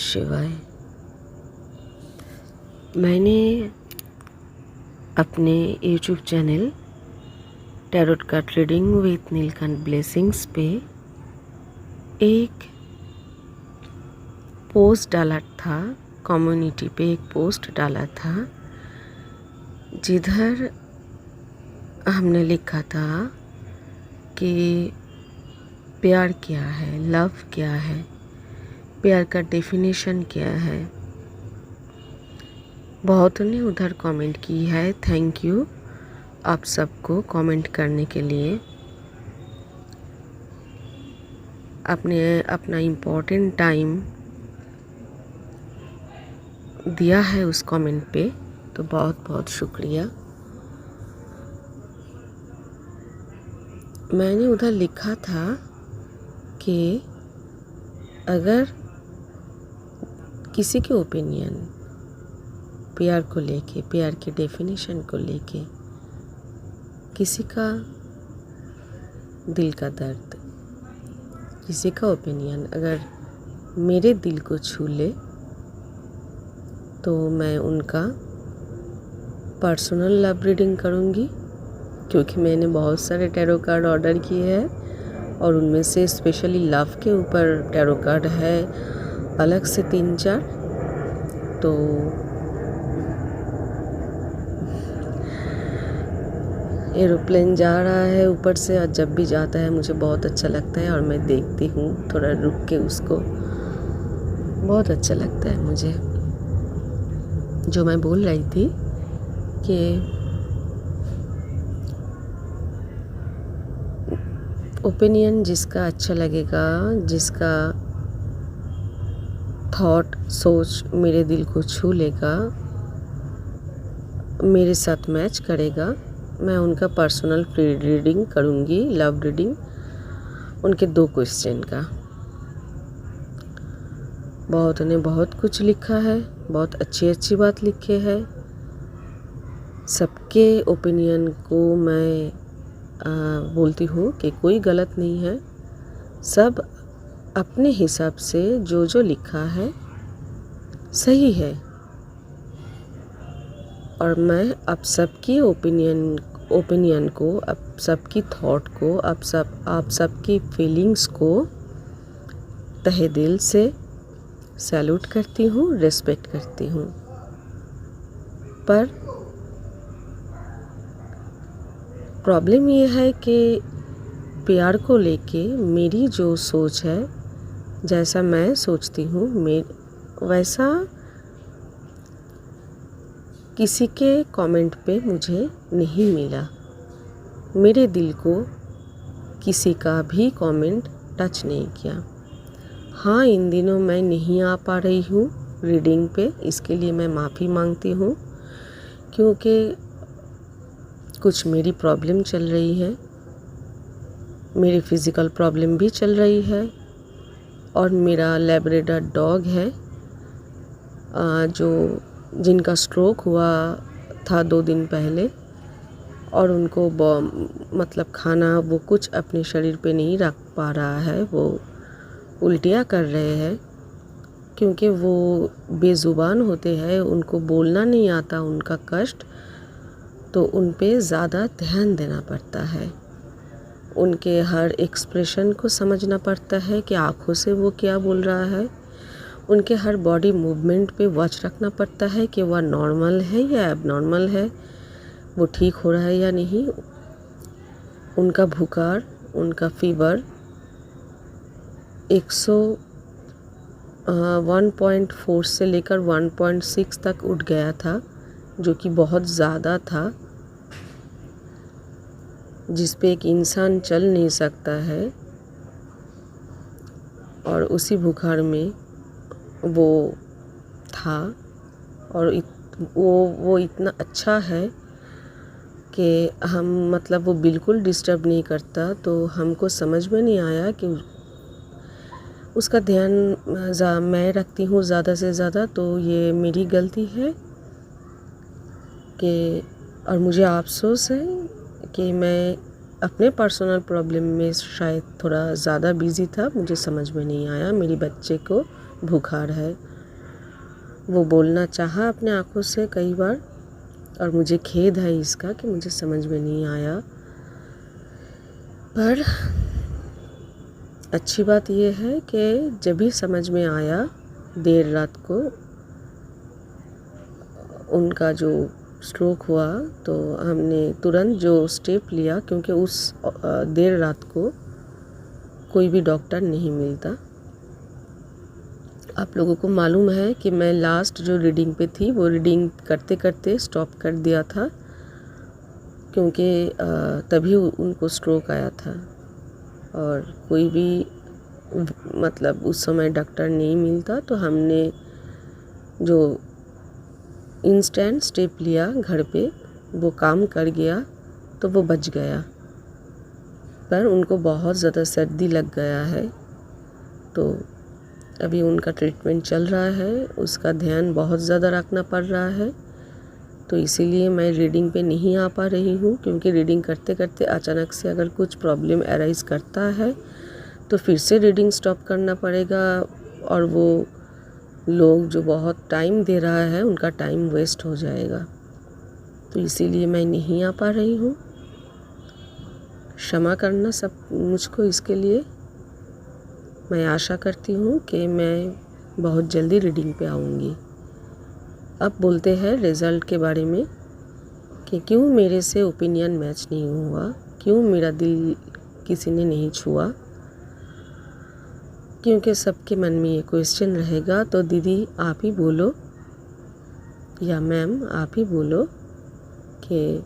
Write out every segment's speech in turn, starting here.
शिवाय। मैंने अपने YouTube channel tarot card reading with Neelkanth blessings पे एक पोस्ट डाला था, कम्युनिटी पे एक पोस्ट डाला था जिधर हमने लिखा था कि प्यार क्या है, लव क्या है, प्यार का डेफिनेशन क्या है। बहुतों ने उधर कमेंट की है। थैंक यू आप सबको कमेंट करने के लिए, अपना इम्पोर्टेंट टाइम दिया है उस कमेंट पे, तो बहुत बहुत शुक्रिया। मैंने उधर लिखा था कि अगर किसी के ओपिनियन प्यार को लेके, प्यार के डेफिनेशन को लेके, किसी का दिल का दर्द, किसी का ओपिनियन अगर मेरे दिल को छू ले तो मैं उनका पर्सनल लव रीडिंग करूँगी, क्योंकि मैंने बहुत सारे टैरो कार्ड ऑर्डर किए हैं और उनमें से स्पेशली लव के ऊपर टैरो कार्ड है अलग से 3-4। तो एरोप्लेन जा रहा है ऊपर से और जब भी जाता है मुझे बहुत अच्छा लगता है और मैं देखती हूँ थोड़ा रुक के उसको, बहुत अच्छा लगता है मुझे। जो मैं बोल रही थी कि ओपिनियन जिसका अच्छा लगेगा, जिसका थॉट सोच मेरे दिल को छू लेगा, मेरे साथ मैच करेगा, मैं उनका पर्सनल रीडिंग करूँगी, लव रीडिंग। उनके 2 क्वेश्चन का बहुत ने बहुत कुछ लिखा है, बहुत अच्छी अच्छी बात लिखे है। सबके ओपिनियन को मैं बोलती हूँ कि कोई गलत नहीं है, सब अपने हिसाब से जो जो लिखा है सही है। और मैं आप सबकी ओपिनियन को, आप सबकी थॉट को, आप सबकी फीलिंग्स को तहे दिल से सैल्यूट करती हूँ, रिस्पेक्ट करती हूँ। पर प्रॉब्लम ये है कि प्यार को लेके मेरी जो सोच है, जैसा मैं सोचती हूँ, वैसा किसी के कमेंट पे मुझे नहीं मिला। मेरे दिल को किसी का भी कमेंट टच नहीं किया। हाँ, इन दिनों मैं नहीं आ पा रही हूँ रीडिंग पे, इसके लिए मैं माफ़ी मांगती हूँ, क्योंकि कुछ मेरी प्रॉब्लम चल रही है, मेरी फिज़िकल प्रॉब्लम भी चल रही है। और मेरा लैब्राडोर डॉग है जिनका स्ट्रोक हुआ था 2 दिन पहले, और उनको मतलब खाना वो कुछ अपने शरीर पे नहीं रख पा रहा है, वो उल्टियाँ कर रहे हैं, क्योंकि वो बेज़ुबान होते हैं, उनको बोलना नहीं आता उनका कष्ट, तो उन पे ज़्यादा ध्यान देना पड़ता है। उनके हर एक्सप्रेशन को समझना पड़ता है कि आँखों से वो क्या बोल रहा है। उनके हर बॉडी मूवमेंट पे वॉच रखना पड़ता है कि वह नॉर्मल है या एबनॉर्मल है, वो ठीक हो रहा है या नहीं। उनका बुखार, उनका फीवर 1.4 से लेकर 1.6 तक उठ गया था, जो कि बहुत ज़्यादा था, जिस पे एक इंसान चल नहीं सकता है। और उसी बुखार में वो था, और वो इतना अच्छा है कि हम मतलब वो बिल्कुल डिस्टर्ब नहीं करता, तो हमको समझ में नहीं आया कि उसका ध्यान मैं रखती हूँ ज़्यादा से ज़्यादा, तो ये मेरी गलती है कि, और मुझे अफसोस है कि मैं अपने पर्सनल प्रॉब्लम में शायद थोड़ा ज़्यादा बिज़ी था, मुझे समझ में नहीं आया। मेरी बच्चे को बुखार है वो बोलना चाहा अपने आँखों से कई बार, और मुझे खेद है इसका कि मुझे समझ में नहीं आया। पर अच्छी बात यह है कि जब भी समझ में आया देर रात को उनका जो स्ट्रोक हुआ, तो हमने तुरंत जो स्टेप लिया, क्योंकि उस देर रात को कोई भी डॉक्टर नहीं मिलता। आप लोगों को मालूम है कि मैं लास्ट जो रीडिंग पे थी वो रीडिंग करते करते स्टॉप कर दिया था, क्योंकि तभी उनको स्ट्रोक आया था और कोई भी मतलब उस समय डॉक्टर नहीं मिलता। तो हमने जो इंस्टेंट स्टेप लिया घर पे, वो काम कर गया, तो वो बच गया। पर उनको बहुत ज़्यादा सर्दी लग गया है, तो अभी उनका ट्रीटमेंट चल रहा है, उसका ध्यान बहुत ज़्यादा रखना पड़ रहा है। तो इसीलिए मैं रीडिंग पे नहीं आ पा रही हूँ, क्योंकि रीडिंग करते करते अचानक से अगर कुछ प्रॉब्लम अराइज़ करता है तो फिर से रीडिंग स्टॉप करना पड़ेगा, और वो लोग जो बहुत टाइम दे रहा है उनका टाइम वेस्ट हो जाएगा। तो इसीलिए मैं नहीं आ पा रही हूँ। क्षमा करना सब मुझको इसके लिए। मैं आशा करती हूँ कि मैं बहुत जल्दी रीडिंग पे आऊँगी। अब बोलते हैं रिज़ल्ट के बारे में कि क्यों मेरे से ओपिनियन मैच नहीं हुआ, क्यों मेरा दिल किसी ने नहीं छुआ। क्योंकि सबके मन में ये क्वेश्चन रहेगा, तो दीदी आप ही बोलो या मैम आप ही बोलो कि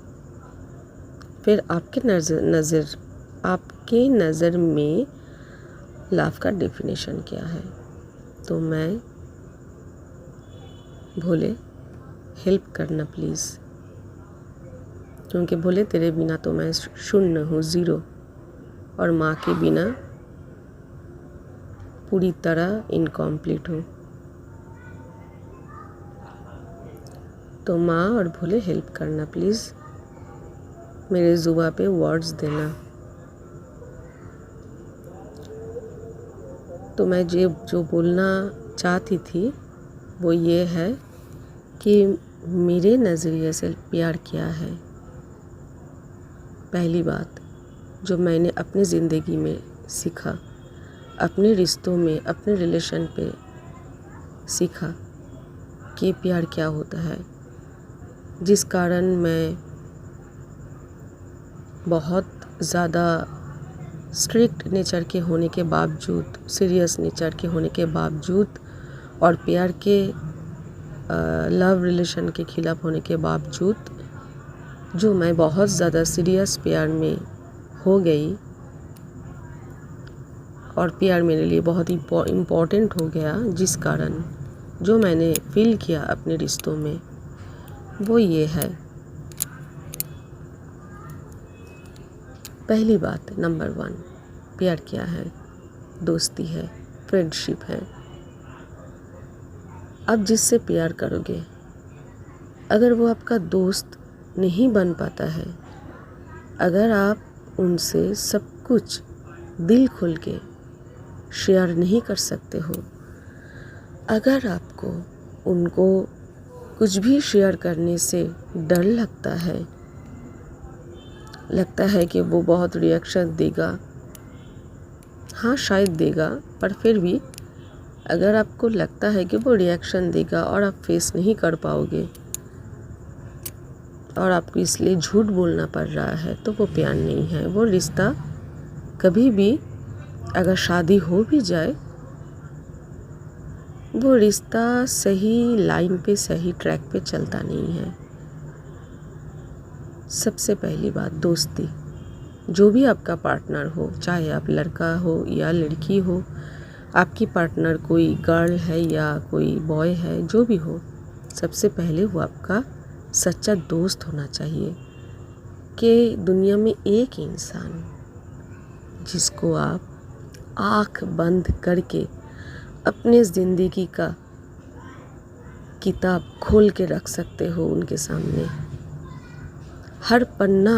फिर आपके नज़र में लव का डेफिनेशन क्या है। तो मैं भोले हेल्प करना प्लीज़, क्योंकि भोले तेरे बिना तो मैं शून्य हूँ, ज़ीरो, और माँ के बिना पूरी तरह इनकम्प्लीट हूँ। तो माँ और भोले हेल्प करना प्लीज़, मेरे ज़ुबान पे वर्ड्स देना। तो मैं जो बोलना चाहती थी वो ये है कि मेरे नज़रिए से प्यार क्या है। पहली बात जो मैंने अपनी ज़िंदगी में सीखा, अपने रिश्तों में, अपने रिलेशन पे सीखा कि प्यार क्या होता है, जिस कारण मैं बहुत ज़्यादा स्ट्रिक्ट नेचर के होने के बावजूद, सीरियस नेचर के होने के बावजूद, और प्यार के लव रिलेशन के खिलाफ होने के बावजूद, जो मैं बहुत ज़्यादा सीरियस प्यार में हो गई, और प्यार मेरे लिए बहुत ही इम्पॉर्टेंट हो गया, जिस कारण जो मैंने फील किया अपने रिश्तों में वो ये है। पहली बात, नंबर 1, प्यार क्या है? दोस्ती है, फ्रेंडशिप है। आप जिससे प्यार करोगे, अगर वो आपका दोस्त नहीं बन पाता है, अगर आप उनसे सब कुछ दिल खोल के शेयर नहीं कर सकते हो, अगर आपको उनको कुछ भी शेयर करने से डर लगता है कि वो बहुत रिएक्शन देगा, हाँ शायद देगा, पर फिर भी अगर आपको लगता है कि वो रिएक्शन देगा और आप फेस नहीं कर पाओगे और आपको इसलिए झूठ बोलना पड़ रहा है, तो वो प्यार नहीं है। वो रिश्ता कभी भी, अगर शादी हो भी जाए, वो रिश्ता सही लाइन पे, सही ट्रैक पे चलता नहीं है। सबसे पहली बात, दोस्ती। जो भी आपका पार्टनर हो, चाहे आप लड़का हो या लड़की हो, आपकी पार्टनर कोई गर्ल है या कोई बॉय है, जो भी हो, सबसे पहले वो आपका सच्चा दोस्त होना चाहिए। कि दुनिया में एक इंसान जिसको आप आँख बंद करके अपने ज़िंदगी का किताब खोल के रख सकते हो उनके सामने, हर पन्ना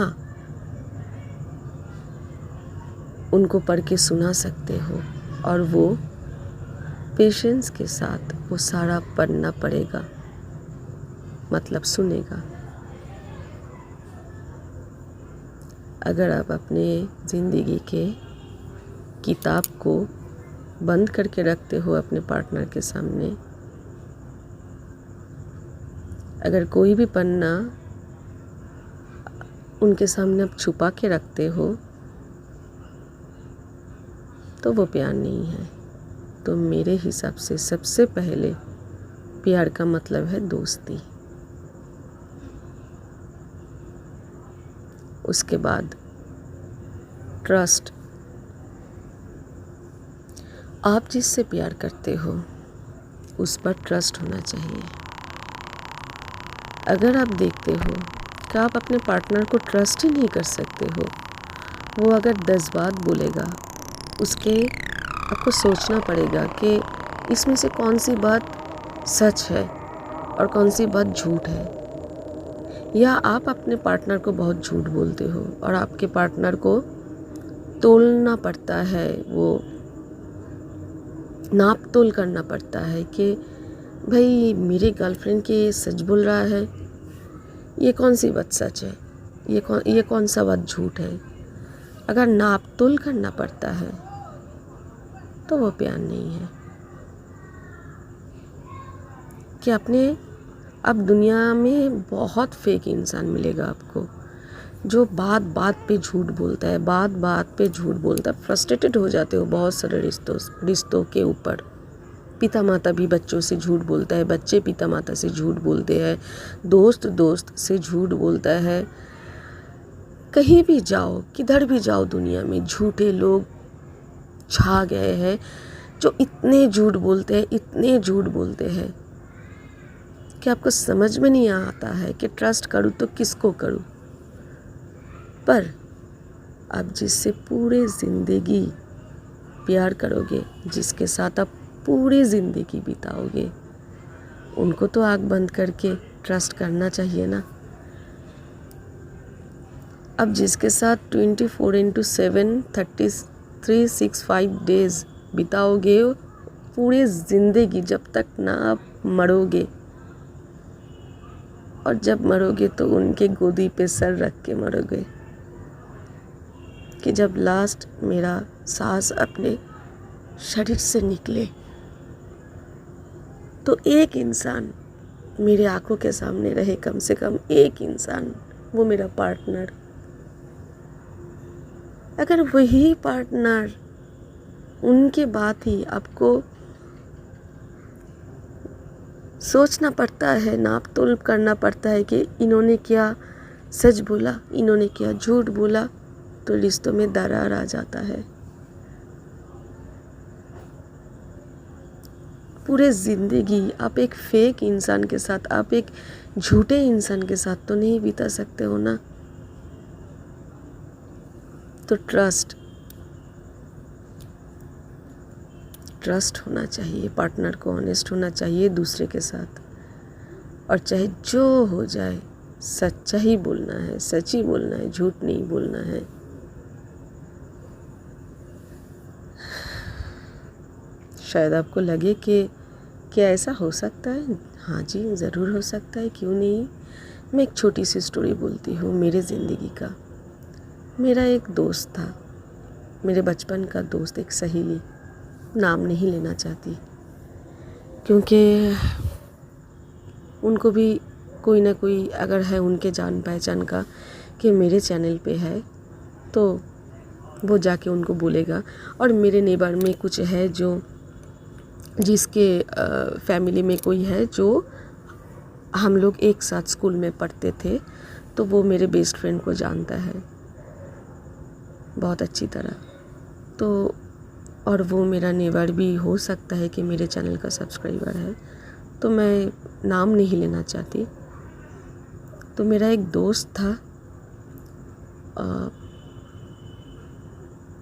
उनको पढ़ के सुना सकते हो, और वो पेशेंस के साथ वो सारा पढ़ना पड़ेगा, मतलब सुनेगा। अगर आप अपने ज़िंदगी के किताब को बंद करके रखते हो अपने पार्टनर के सामने, अगर कोई भी पन्ना उनके सामने आप छुपा के रखते हो, तो वो प्यार नहीं है। तो मेरे हिसाब से सबसे पहले प्यार का मतलब है दोस्ती, उसके बाद ट्रस्ट। आप जिससे प्यार करते हो उस पर ट्रस्ट होना चाहिए। अगर आप देखते हो कि आप अपने पार्टनर को ट्रस्ट ही नहीं कर सकते हो, वो अगर 10 बात बोलेगा, उसके आपको सोचना पड़ेगा कि इसमें से कौन सी बात सच है और कौन सी बात झूठ है। या आप अपने पार्टनर को बहुत झूठ बोलते हो और आपके पार्टनर को तोलना पड़ता है, वो नाप तोल करना पड़ता है कि भाई मेरे गर्लफ्रेंड के सच बोल रहा है, ये कौन सी बात सच है, ये कौन सा बात झूठ है। अगर नाप तोल करना पड़ता है तो वो प्यार नहीं है। कि अब दुनिया में बहुत फेक इंसान मिलेगा आपको, जो बात बात पे झूठ बोलता है, बात बात पे झूठ बोलता है। फ्रस्ट्रेटेड हो जाते हो बहुत सारे रिश्तों के ऊपर। पिता माता भी बच्चों से झूठ बोलता है, बच्चे पिता माता से झूठ बोलते हैं, दोस्त दोस्त से झूठ बोलता है। कहीं भी जाओ, किधर भी जाओ, दुनिया में झूठे लोग छा गए हैं, जो इतने झूठ बोलते हैं कि आपको समझ में नहीं आता है कि ट्रस्ट करूँ तो किसको करूँ। पर आप जिससे पूरे ज़िंदगी प्यार करोगे, जिसके साथ आप पूरी ज़िंदगी बिताओगे, उनको तो आँख बंद करके ट्रस्ट करना चाहिए ना। अब जिसके साथ 24/7 365 डेज़ बिताओगे, पूरी ज़िंदगी, जब तक ना आप मरोगे, और जब मरोगे तो उनके गोदी पे सर रख के मरोगे कि जब लास्ट मेरा सांस अपने शरीर से निकले तो एक इंसान मेरे आंखों के सामने रहे, कम से कम एक इंसान, वो मेरा पार्टनर। अगर वही पार्टनर, उनके बात ही आपको सोचना पड़ता है, नाप तोल करना पड़ता है कि इन्होंने क्या सच बोला, इन्होंने क्या झूठ बोला, तो रिश्तों में दरार आ जाता है। पूरे ज़िंदगी आप एक फेक इंसान के साथ, आप एक झूठे इंसान के साथ तो नहीं बिता सकते हो ना। तो ट्रस्ट होना चाहिए, पार्टनर को ऑनेस्ट होना चाहिए दूसरे के साथ, और चाहे जो हो जाए सच्चा ही बोलना है, सच ही बोलना है, झूठ नहीं बोलना है। शायद आपको लगे कि क्या ऐसा हो सकता है। हाँ जी, ज़रूर हो सकता है, क्यों नहीं। मैं एक छोटी सी स्टोरी बोलती हूँ मेरे ज़िंदगी का। मेरा एक दोस्त था, मेरे बचपन का दोस्त, एक सहेली, नाम नहीं लेना चाहती क्योंकि उनको भी कोई ना कोई अगर है उनके जान पहचान का कि मेरे चैनल पे है, तो वो जाके उनको बोलेगा। और मेरे नेबर में कुछ है जो जिसके फैमिली में कोई है जो हम लोग एक साथ स्कूल में पढ़ते थे, तो वो मेरे बेस्ट फ्रेंड को जानता है बहुत अच्छी तरह। तो और वो मेरा नेबर भी हो सकता है कि मेरे चैनल का सब्सक्राइबर है, तो मैं नाम नहीं लेना चाहती। तो मेरा एक दोस्त था,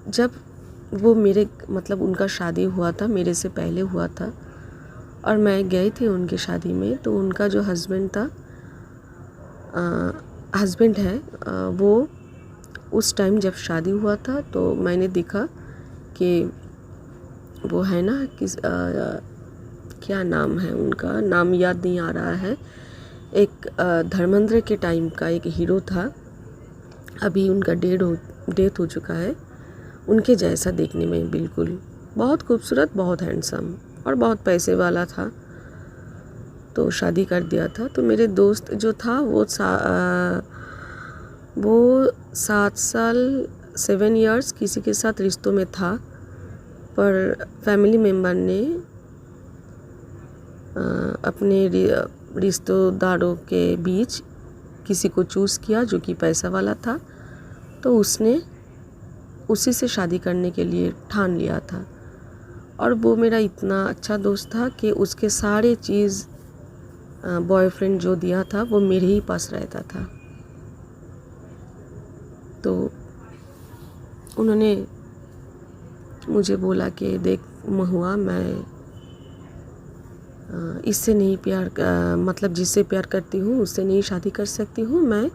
जब वो मेरे मतलब उनका शादी हुआ था, मेरे से पहले हुआ था, और मैं गई थी उनकी शादी में। तो उनका जो हस्बैंड है, वो उस टाइम जब शादी हुआ था तो मैंने देखा कि वो है ना क्या नाम है उनका, नाम याद नहीं आ रहा है। एक धर्मेंद्र के टाइम का एक हीरो था, अभी उनका डेथ हो चुका है। उनके जैसा देखने में बिल्कुल, बहुत खूबसूरत, बहुत हैंडसम और बहुत पैसे वाला था। तो शादी कर दिया था। तो मेरे दोस्त जो था वो 7 साल 7 इयर्स किसी के साथ रिश्तों में था, पर फैमिली मेम्बर ने अपने रिश्तेदारों के बीच किसी को चूज़ किया जो कि पैसा वाला था। तो उसने उसी से शादी करने के लिए ठान लिया था। और वो मेरा इतना अच्छा दोस्त था कि उसके सारे चीज़ बॉयफ्रेंड जो दिया था वो मेरे ही पास रहता था। तो उन्होंने मुझे बोला कि देख महुआ, मैं इससे नहीं मतलब जिससे प्यार करती हूँ उससे नहीं शादी कर सकती हूँ। मैं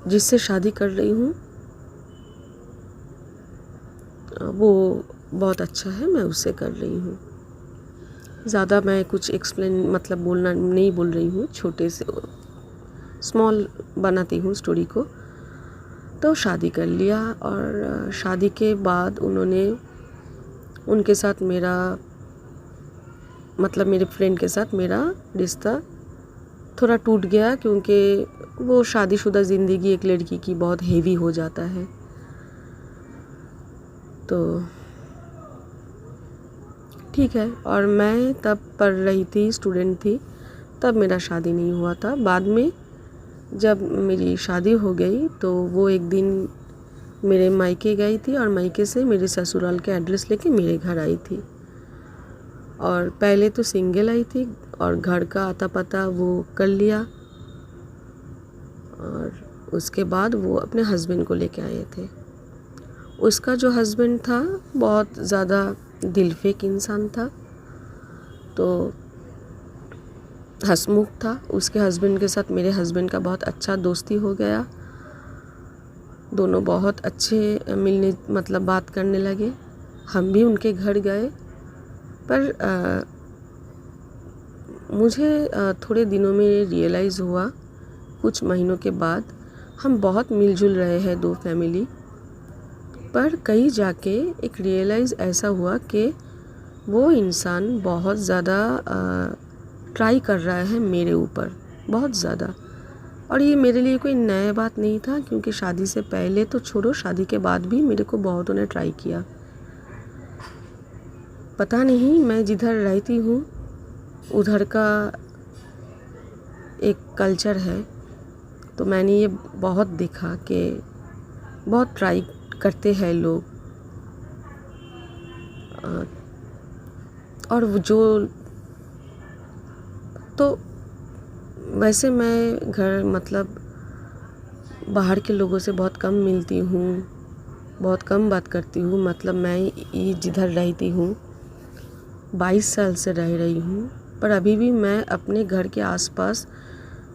जिससे शादी कर रही हूँ वो बहुत अच्छा है, मैं उससे कर रही हूँ। ज़्यादा मैं कुछ एक्सप्लेन मतलब बोलना नहीं बोल रही हूँ, छोटे से स्मॉल बनाती हूँ स्टोरी को। तो शादी कर लिया और शादी के बाद उनके साथ मेरा मतलब मेरे फ्रेंड के साथ मेरा रिश्ता थोड़ा टूट गया, क्योंकि वो शादीशुदा ज़िंदगी एक लड़की की बहुत हेवी हो जाता है। तो ठीक है। और मैं तब पढ़ रही थी, स्टूडेंट थी, तब मेरा शादी नहीं हुआ था। बाद में जब मेरी शादी हो गई तो वो एक दिन मेरे मायके गई थी और मायके से मेरे ससुराल के एड्रेस लेके मेरे घर आई थी। और पहले तो सिंगल आई थी और घर का आता पता वो कर लिया, और उसके बाद वो अपने हस्बैंड को लेके आए थे। उसका जो हस्बैंड था बहुत ज़्यादा दिलफेक इंसान था, तो हंसमुख था। उसके हस्बैंड के साथ मेरे हस्बैंड का बहुत अच्छा दोस्ती हो गया। दोनों बहुत अच्छे मिलने मतलब बात करने लगे। हम भी उनके घर गए, पर मुझे थोड़े दिनों में रियलाइज़ हुआ, कुछ महीनों के बाद, हम बहुत मिलजुल रहे हैं दो फैमिली, पर कहीं जाके एक रियलाइज़ ऐसा हुआ कि वो इंसान बहुत ज़्यादा ट्राई कर रहा है मेरे ऊपर, बहुत ज़्यादा। और ये मेरे लिए कोई नया बात नहीं था, क्योंकि शादी से पहले तो छोड़ो, शादी के बाद भी मेरे को बहुत उन्हें ट्राई किया। पता नहीं, मैं जिधर रहती हूँ उधर का एक कल्चर है, तो मैंने ये बहुत देखा कि बहुत ट्राई करते हैं लोग। और जो तो वैसे मैं घर मतलब बाहर के लोगों से बहुत कम मिलती हूँ, बहुत कम बात करती हूँ। मतलब मैं ये जिधर रहती हूँ 22 साल से रह रही हूँ, पर अभी भी मैं अपने घर के आसपास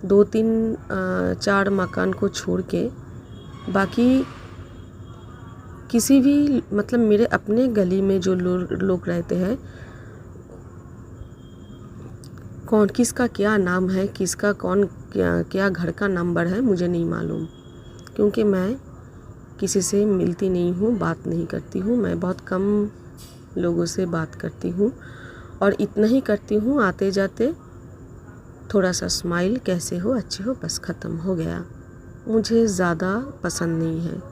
2-3-4 मकान को छोड़ के बाकी किसी भी मतलब मेरे अपने गली में जो लोग रहते हैं, कौन किसका क्या नाम है, किसका कौन क्या घर का नंबर है, मुझे नहीं मालूम, क्योंकि मैं किसी से मिलती नहीं हूँ, बात नहीं करती हूँ। मैं बहुत कम लोगों से बात करती हूँ, और इतना ही करती हूँ, आते जाते थोड़ा सा स्माइल, कैसे हो, अच्छे हो, बस ख़त्म हो गया। मुझे ज़्यादा पसंद नहीं है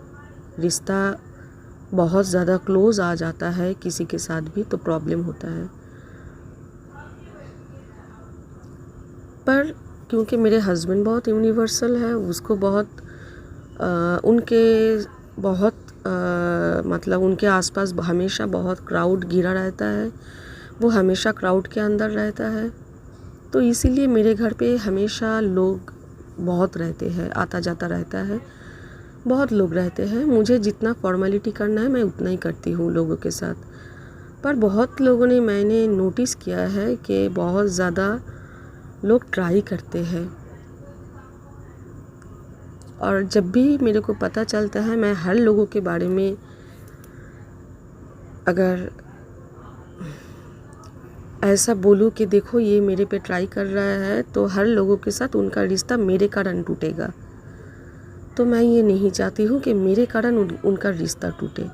रिश्ता, बहुत ज़्यादा क्लोज़ आ जाता है किसी के साथ भी तो प्रॉब्लम होता है। पर क्योंकि मेरे हस्बैंड बहुत यूनिवर्सल है, उसको बहुत उनके बहुत मतलब उनके आसपास हमेशा बहुत क्राउड घिरा रहता है, वो हमेशा क्राउड के अंदर रहता है। तो इसीलिए मेरे घर पे हमेशा लोग बहुत रहते हैं, आता जाता रहता है, बहुत लोग रहते हैं। मुझे जितना फॉर्मेलिटी करना है मैं उतना ही करती हूँ लोगों के साथ। पर बहुत लोगों ने मैंने नोटिस किया है कि बहुत ज़्यादा लोग ट्राई करते हैं, और जब भी मेरे को पता चलता है मैं हर लोगों के बारे में अगर ऐसा बोलूँ कि देखो ये मेरे पे ट्राई कर रहा है तो हर लोगों के साथ उनका रिश्ता मेरे कारण टूटेगा, तो मैं ये नहीं चाहती हूँ कि मेरे कारण उनका रिश्ता टूटे।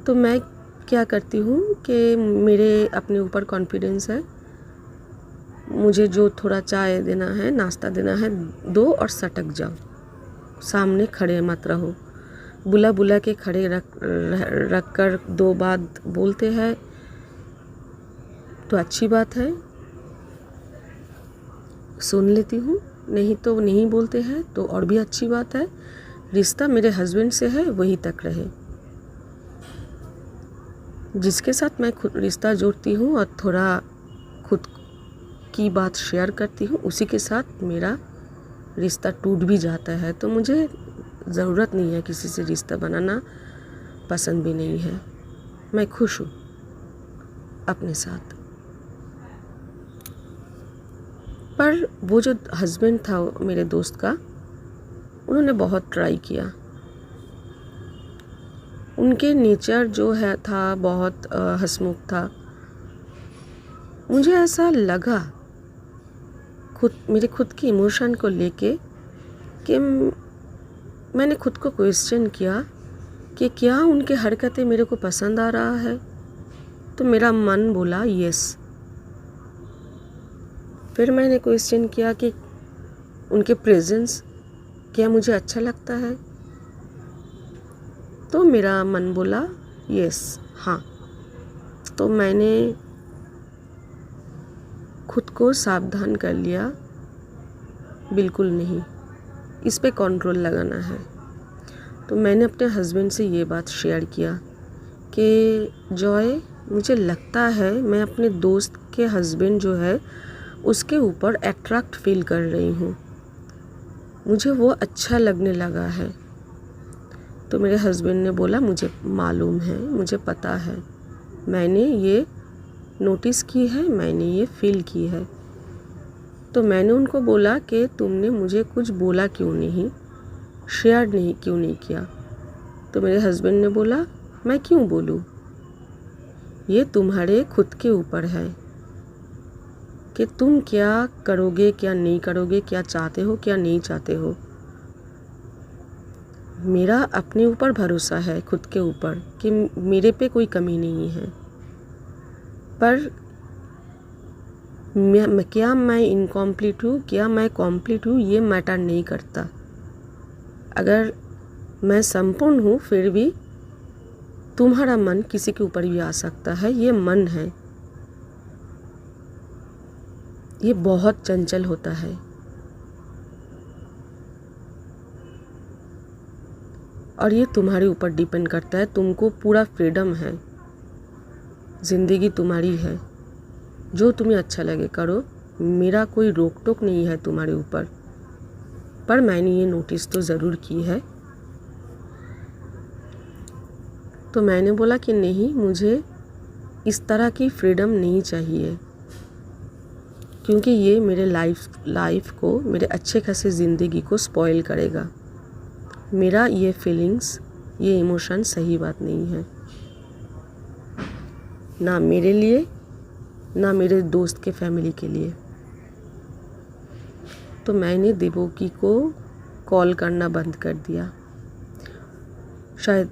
तो मैं क्या करती हूँ कि मेरे अपने ऊपर कॉन्फिडेंस है, मुझे जो थोड़ा चाय देना है, नाश्ता देना है, दो और सटक जाओ, सामने खड़े मत रहो। बुला बुला के खड़े रख कर दो बात बोलते हैं तो अच्छी बात है, सुन लेती हूँ, नहीं तो नहीं बोलते हैं तो और भी अच्छी बात है। रिश्ता मेरे हस्बैंड से है, वही तक रहे। जिसके साथ मैं खुद रिश्ता जोड़ती हूँ और थोड़ा खुद की बात शेयर करती हूँ, उसी के साथ मेरा रिश्ता टूट भी जाता है। तो मुझे ज़रूरत नहीं है किसी से रिश्ता बनाना, पसंद भी नहीं है। मैं खुश हूँ अपने साथ। पर वो जो हस्बैंड था मेरे दोस्त का, उन्होंने बहुत ट्राई किया। उनके नेचर जो है था बहुत हंसमुख था। मुझे ऐसा लगा मेरे खुद की इमोशन को लेके कि मैंने खुद को क्वेश्चन किया कि क्या उनके हरकतें मेरे को पसंद आ रहा है। तो मेरा मन बोला यस। फिर मैंने क्वेश्चन किया कि उनके प्रेजेंस क्या मुझे अच्छा लगता है। तो मेरा मन बोला यस, हाँ। तो मैंने खुद को सावधान कर लिया, बिल्कुल नहीं, इस पे कंट्रोल लगाना है। तो मैंने अपने हस्बैंड से ये बात शेयर किया कि जॉय, मुझे लगता है मैं अपने दोस्त के हस्बैंड जो है उसके ऊपर अट्रैक्ट फील कर रही हूँ, मुझे वो अच्छा लगने लगा है। तो मेरे हस्बैंड ने बोला मुझे मालूम है, मुझे पता है, मैंने ये नोटिस की है, मैंने ये फील की है। तो मैंने उनको बोला कि तुमने मुझे कुछ बोला क्यों नहीं, शेयर क्यों नहीं किया। तो मेरे हस्बैंड ने बोला मैं क्यों बोलूँ, ये तुम्हारे खुद के ऊपर है कि तुम क्या करोगे क्या नहीं करोगे, क्या चाहते हो क्या नहीं चाहते हो। मेरा अपने ऊपर भरोसा है, खुद के ऊपर, कि मेरे पे कोई कमी नहीं है। पर क्या मैं इनकम्प्लीट हूँ, क्या मैं कंप्लीट हूँ, ये मैटर नहीं करता। अगर मैं संपूर्ण हूँ फिर भी तुम्हारा मन किसी के ऊपर भी आ सकता है, ये मन है, ये बहुत चंचल होता है। और ये तुम्हारे ऊपर डिपेंड करता है, तुमको पूरा फ्रीडम है, ज़िंदगी तुम्हारी है, जो तुम्हें अच्छा लगे करो, मेरा कोई रोक टोक नहीं है तुम्हारे ऊपर। पर मैंने ये नोटिस तो ज़रूर की है। तो मैंने बोला कि नहीं, मुझे इस तरह की फ्रीडम नहीं चाहिए, क्योंकि ये मेरे लाइफ को, मेरे अच्छे खासे ज़िंदगी को स्पॉइल करेगा। मेरा ये फीलिंग्स, ये इमोशन सही बात नहीं है, ना मेरे लिए ना मेरे दोस्त के फैमिली के लिए। तो मैंने देवोकी को कॉल करना बंद कर दिया शायद।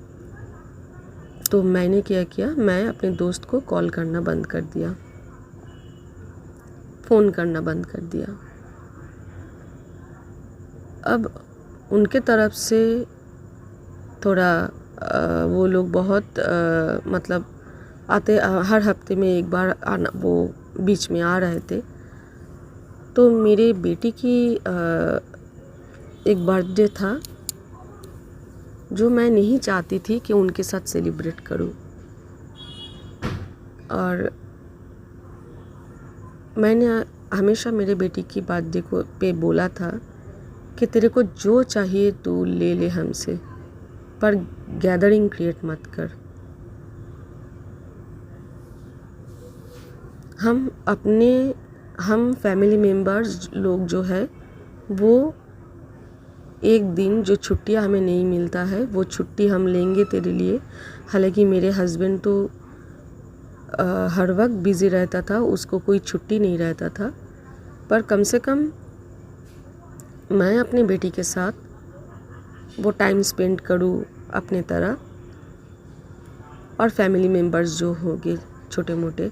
तो मैंने क्या किया, मैं अपने दोस्त को कॉल करना बंद कर दिया, फ़ोन करना बंद कर दिया। अब उनके तरफ से थोड़ा वो लोग बहुत मतलब आते, हर हफ्ते में एक बार आना, वो बीच में आ रहे थे। तो मेरे बेटी की एक बर्थडे था जो मैं नहीं चाहती थी कि उनके साथ सेलिब्रेट करूं। और मैंने हमेशा मेरे बेटी की बर्थडे को पे बोला था कि तेरे को जो चाहिए तू ले ले हमसे, पर गैदरिंग क्रिएट मत कर। हम फैमिली मेम्बर्स लोग जो है वो एक दिन जो छुट्टियाँ हमें नहीं मिलता है वो छुट्टी हम लेंगे तेरे लिए। हालांकि मेरे हस्बैंड तो हर वक्त बिज़ी रहता था, उसको कोई छुट्टी नहीं रहता था, पर कम से कम मैं अपनी बेटी के साथ वो टाइम स्पेंड करूँ अपने तरह। और फैमिली मेम्बर्स जो होंगे छोटे मोटे,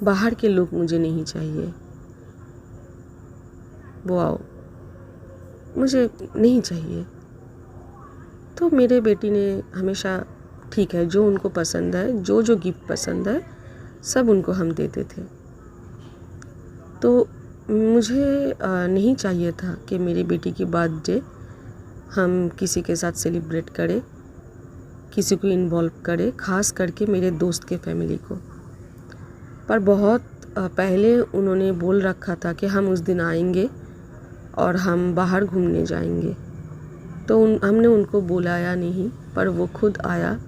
बाहर के लोग मुझे नहीं चाहिए, वो आओ मुझे नहीं चाहिए। तो मेरे बेटी ने हमेशा ठीक है, जो उनको पसंद है, जो जो गिफ्ट पसंद है सब उनको हम देते थे। तो मुझे नहीं चाहिए था कि मेरी बेटी की बर्थडे हम किसी के साथ सेलिब्रेट करें, किसी को इन्वॉल्व करें, ख़ास करके मेरे दोस्त के फैमिली को। पर बहुत पहले उन्होंने बोल रखा था कि हम उस दिन आएंगे और हम बाहर घूमने जाएंगे। तो हमने उनको बुलाया नहीं, पर वो खुद आया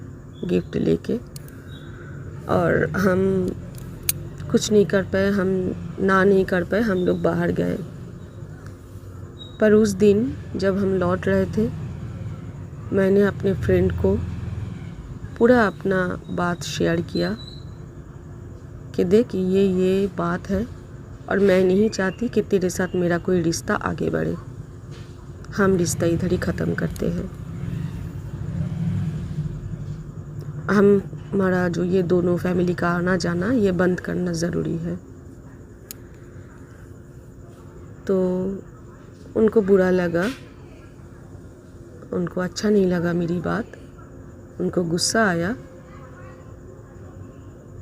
गिफ्ट लेके, और हम कुछ नहीं कर पाए, हम ना नहीं कर पाए, हम लोग बाहर गए। पर उस दिन जब हम लौट रहे थे, मैंने अपने फ्रेंड को पूरा अपना बात शेयर किया कि देख ये बात है और मैं नहीं चाहती कि तेरे साथ मेरा कोई रिश्ता आगे बढ़े, हम रिश्ता इधर ही ख़त्म करते हैं। हमारा जो ये दोनों फैमिली का आना जाना ये बंद करना ज़रूरी है। तो उनको बुरा लगा, उनको अच्छा नहीं लगा मेरी बात, उनको गुस्सा आया,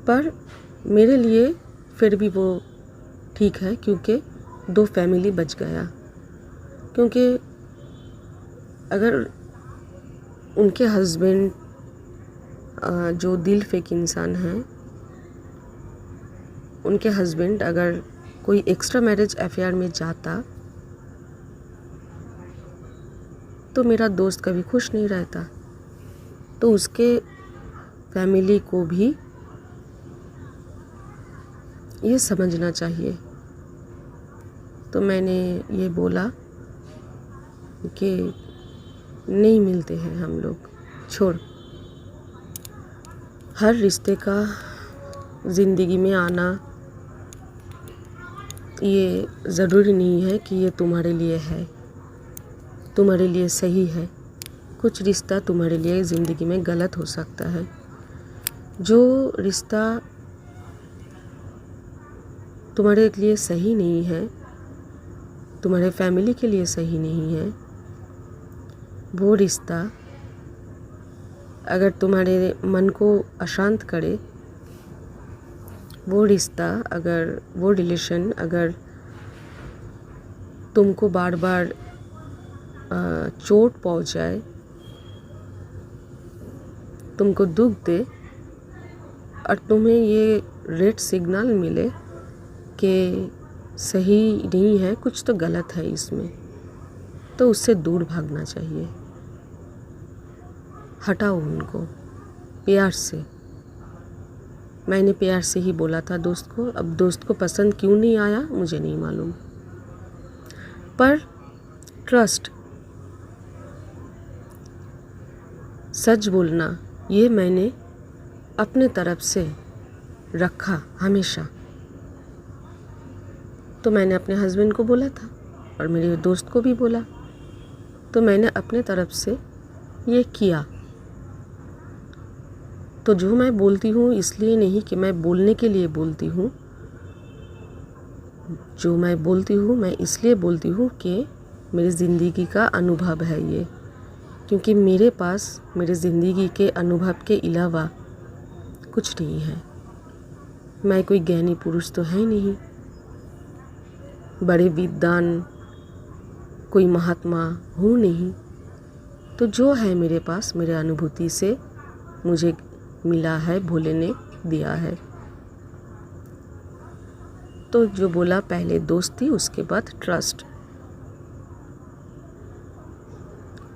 पर मेरे लिए फिर भी वो ठीक है, क्योंकि दो फैमिली बच गया। क्योंकि अगर उनके हस्बैंड जो दिल फेंक इंसान हैं, उनके हस्बैंड अगर कोई एक्स्ट्रा मैरिज अफेयर में जाता तो मेरा दोस्त कभी खुश नहीं रहता। तो उसके फैमिली को भी ये समझना चाहिए। तो मैंने ये बोला कि नहीं मिलते हैं हम लोग, छोड़। हर रिश्ते का ज़िंदगी में आना ये ज़रूरी नहीं है कि ये तुम्हारे लिए है, तुम्हारे लिए सही है। कुछ रिश्ता तुम्हारे लिए ज़िंदगी में गलत हो सकता है। जो रिश्ता तुम्हारे लिए सही नहीं है, तुम्हारे फैमिली के लिए सही नहीं है, वो रिश्ता अगर तुम्हारे मन को अशांत करे, वो रिश्ता अगर वो रिलेशन अगर तुमको बार बार चोट पहुंचाए, तुमको दुख दे, और तुम्हें ये रेड सिग्नल मिले कि सही नहीं है, कुछ तो गलत है इसमें, तो उससे दूर भागना चाहिए। हटाओ उनको प्यार से। मैंने प्यार से ही बोला था दोस्त को। अब दोस्त को पसंद क्यों नहीं आया मुझे नहीं मालूम, पर ट्रस्ट, सच बोलना, ये मैंने अपने तरफ से रखा हमेशा। तो मैंने अपने हस्बैंड को बोला था और मेरे दोस्त को भी बोला, तो मैंने अपने तरफ से ये किया। तो जो मैं बोलती हूँ इसलिए नहीं कि मैं बोलने के लिए बोलती हूँ, जो मैं बोलती हूँ मैं इसलिए बोलती हूँ कि मेरी ज़िंदगी का अनुभव है ये। क्योंकि मेरे पास मेरी ज़िंदगी के अनुभव के अलावा कुछ नहीं है। मैं कोई ज्ञानी पुरुष तो है नहीं, बड़े विद्वान कोई महात्मा हूँ नहीं। तो जो है मेरे पास मेरे अनुभूति से मुझे मिला है, भोले ने दिया है। तो जो बोला, पहले दोस्ती, उसके बाद ट्रस्ट,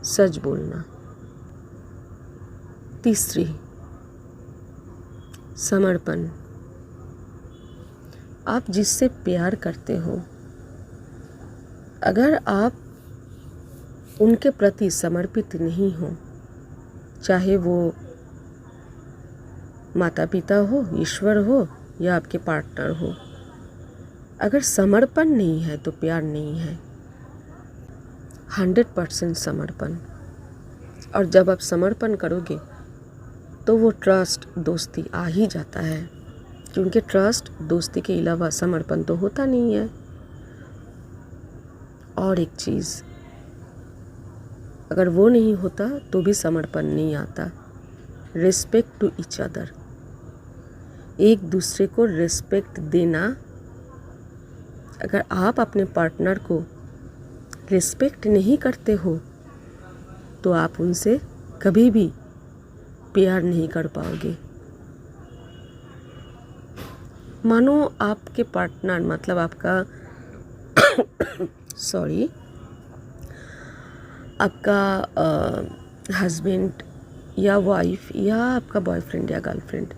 सच बोलना। तीसरी, समर्पण। आप जिससे प्यार करते हो, अगर आप उनके प्रति समर्पित नहीं हो, चाहे वो माता पिता हो, ईश्वर हो या आपके पार्टनर हो। अगर समर्पण नहीं है तो प्यार नहीं है। 100% समर्पण। और जब आप समर्पण करोगे तो वो ट्रस्ट, दोस्ती आ ही जाता है, क्योंकि ट्रस्ट, दोस्ती के अलावा समर्पण तो होता नहीं है। और एक चीज़, अगर वो नहीं होता तो भी समर्पण नहीं आता। रिस्पेक्ट टू ईच अदर, एक दूसरे को रिस्पेक्ट देना। अगर आप अपने पार्टनर को रिस्पेक्ट नहीं करते हो तो आप उनसे कभी भी प्यार नहीं कर पाओगे। मानो आपके पार्टनर मतलब आपका आपका हस्बैंड या वाइफ या आपका बॉयफ्रेंड या गर्लफ्रेंड,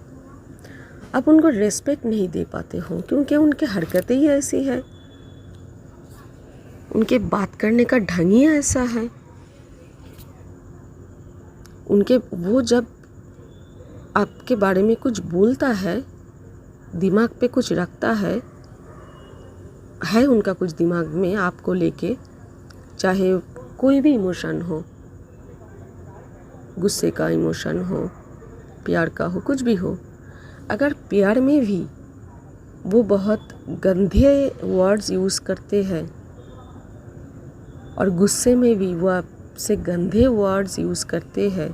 आप उनको रिस्पेक्ट नहीं दे पाते हो क्योंकि उनकी हरकतें ही ऐसी है, उनके बात करने का ढंग ही ऐसा है। वो जब आपके बारे में कुछ बोलता है, दिमाग पे कुछ रखता है उनका कुछ दिमाग में आपको लेके, चाहे कोई भी इमोशन हो, गुस्से का इमोशन हो, प्यार का हो, कुछ भी हो। अगर प्यार में भी वो बहुत गंदे वर्ड्स यूज़ करते हैं और गुस्से में भी वो आपसे गंदे वर्ड्स यूज़ करते हैं,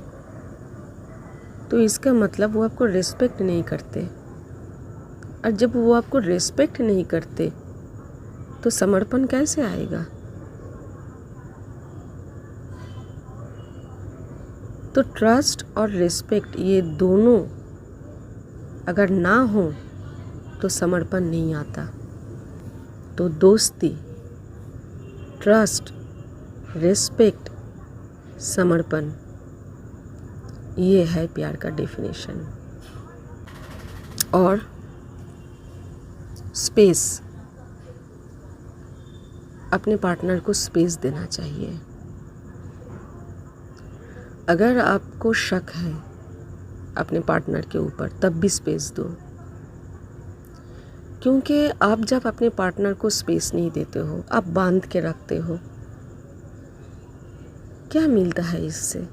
तो इसका मतलब वो आपको रिस्पेक्ट नहीं करते। और जब वो आपको रिस्पेक्ट नहीं करते तो समर्पण कैसे आएगा? तो ट्रस्ट और रिस्पेक्ट, ये दोनों अगर ना हो तो समर्पण नहीं आता। तो दोस्ती, ट्रस्ट, रिस्पेक्ट, समर्पण, ये है प्यार का डेफिनेशन। और स्पेस, अपने पार्टनर को स्पेस देना चाहिए। अगर आपको शक है अपने पार्टनर के ऊपर, तब भी स्पेस दो, क्योंकि आप जब अपने पार्टनर को स्पेस नहीं देते हो, आप बांध के रखते हो, क्या मिलता है इससे?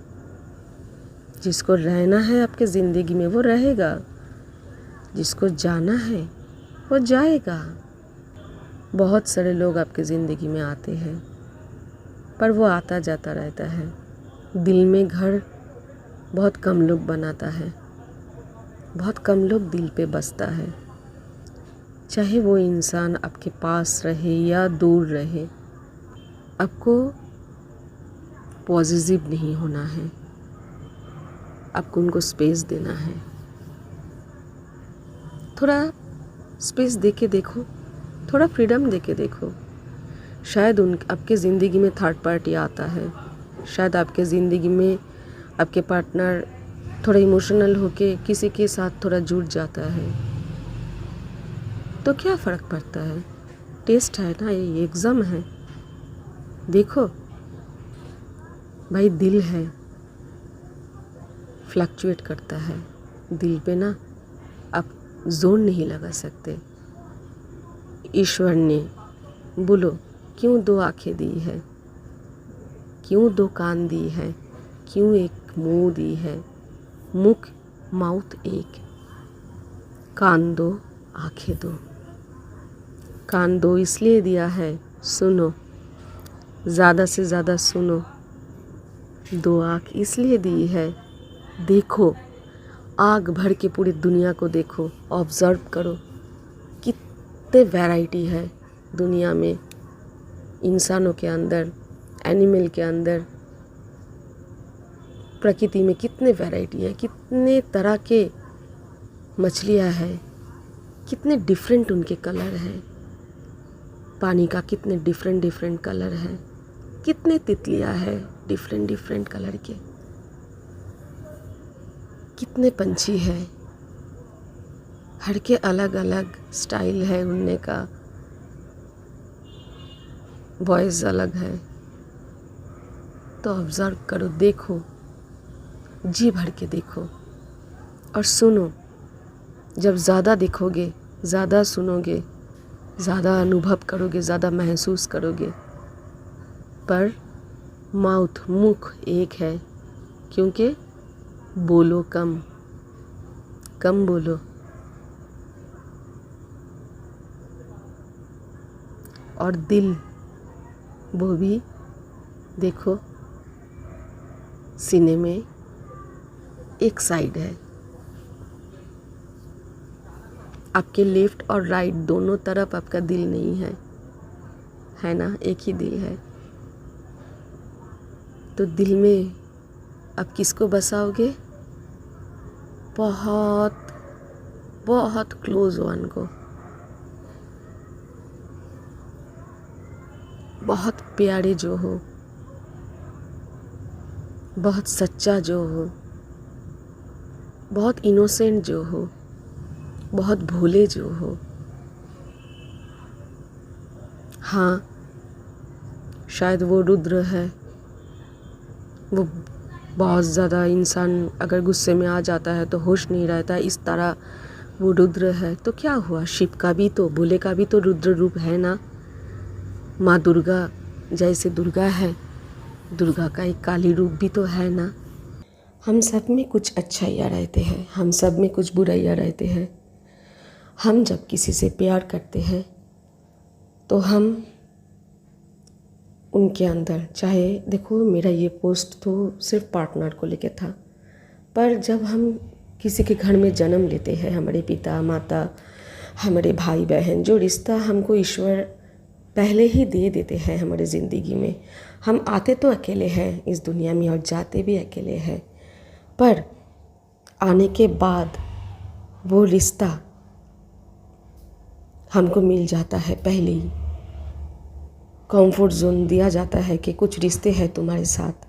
जिसको रहना है आपके ज़िंदगी में वो रहेगा, जिसको जाना है वो जाएगा। बहुत सारे लोग आपके ज़िंदगी में आते हैं पर वो आता जाता रहता है। दिल में घर बहुत कम लोग बनाता है, बहुत कम लोग दिल पे बसता है। चाहे वो इंसान आपके पास रहे या दूर रहे, आपको पॉजिटिव नहीं होना है, आपको उनको स्पेस देना है। थोड़ा स्पेस दे के देखो, थोड़ा फ्रीडम दे के देखो। शायद आपके ज़िंदगी में थर्ड पार्टी आता है, शायद आपके ज़िंदगी में आपके पार्टनर थोड़ा इमोशनल होके किसी के साथ थोड़ा जुड़ जाता है, तो क्या फ़र्क पड़ता है? टेस्ट है ना, ये एग्ज़ाम है। देखो भाई, दिल है, फ्लक्चुएट करता है। दिल पे ना आप जोर नहीं लगा सकते। ईश्वर ने बोलो क्यों 2 आँखें दी है, क्यों 2 कान दी है, क्यों एक मुंह दी है? मुख, माउथ एक, कान 2, आँखें 2। कान 2 इसलिए दिया है, सुनो, ज़्यादा से ज़्यादा सुनो। 2 आँख इसलिए दी है, देखो, आग भर के पूरी दुनिया को देखो, ऑब्ज़र्व करो। कितने वैरायटी है दुनिया में, इंसानों के अंदर, एनिमल के अंदर, प्रकृति में कितने वैरायटी है, कितने तरह के मछलियाँ हैं, कितने डिफरेंट उनके कलर हैं। पानी का कितने डिफरेंट कलर है, कितने तितलियाँ हैं डिफरेंट कलर के, कितने पंछी हैं, हर के अलग अलग स्टाइल है उड़ने का, वॉइस अलग है। तो ऑब्ज़र्व करो, देखो, जी भर के देखो और सुनो। जब ज़्यादा देखोगे, ज़्यादा सुनोगे, ज़्यादा अनुभव करोगे, ज़्यादा महसूस करोगे, पर मुख एक है, क्योंकि बोलो कम, कम बोलो। और दिल, वो भी देखो, सीने में एक साइड है, आपके लेफ्ट और राइट दोनों तरफ आपका दिल नहीं है ना, एक ही दिल है। तो दिल में आप किसको बसाओगे? बहुत बहुत क्लोज वन को, बहुत प्यारे जो हो, बहुत सच्चा जो हो, बहुत इनोसेंट जो हो, बहुत भोले जो हो। हाँ, शायद वो रुद्र है, वो बहुत ज़्यादा, इंसान अगर गुस्से में आ जाता है तो होश नहीं रहता, इस तरह वो रुद्र है। तो क्या हुआ, शिव का भी तो, भोले का भी तो रुद्र रूप है ना। माँ दुर्गा जैसे दुर्गा है, दुर्गा का एक काली रूप भी तो है ना। हम सब में कुछ अच्छाइयाँ रहते हैं, हम सब में कुछ बुराइयाँ रहते हैं। हम जब किसी से प्यार करते हैं तो हम उनके अंदर, चाहे देखो मेरा ये पोस्ट तो सिर्फ पार्टनर को लेके था, पर जब हम किसी के घर में जन्म लेते हैं, हमारे पिता माता, हमारे भाई बहन, जो रिश्ता हमको ईश्वर पहले ही दे देते हैं हमारे ज़िंदगी में। हम आते तो अकेले हैं इस दुनिया में और जाते भी अकेले हैं, पर आने के बाद वो रिश्ता हमको मिल जाता है, पहले ही कंफर्ट जोन दिया जाता है कि कुछ रिश्ते हैं तुम्हारे साथ,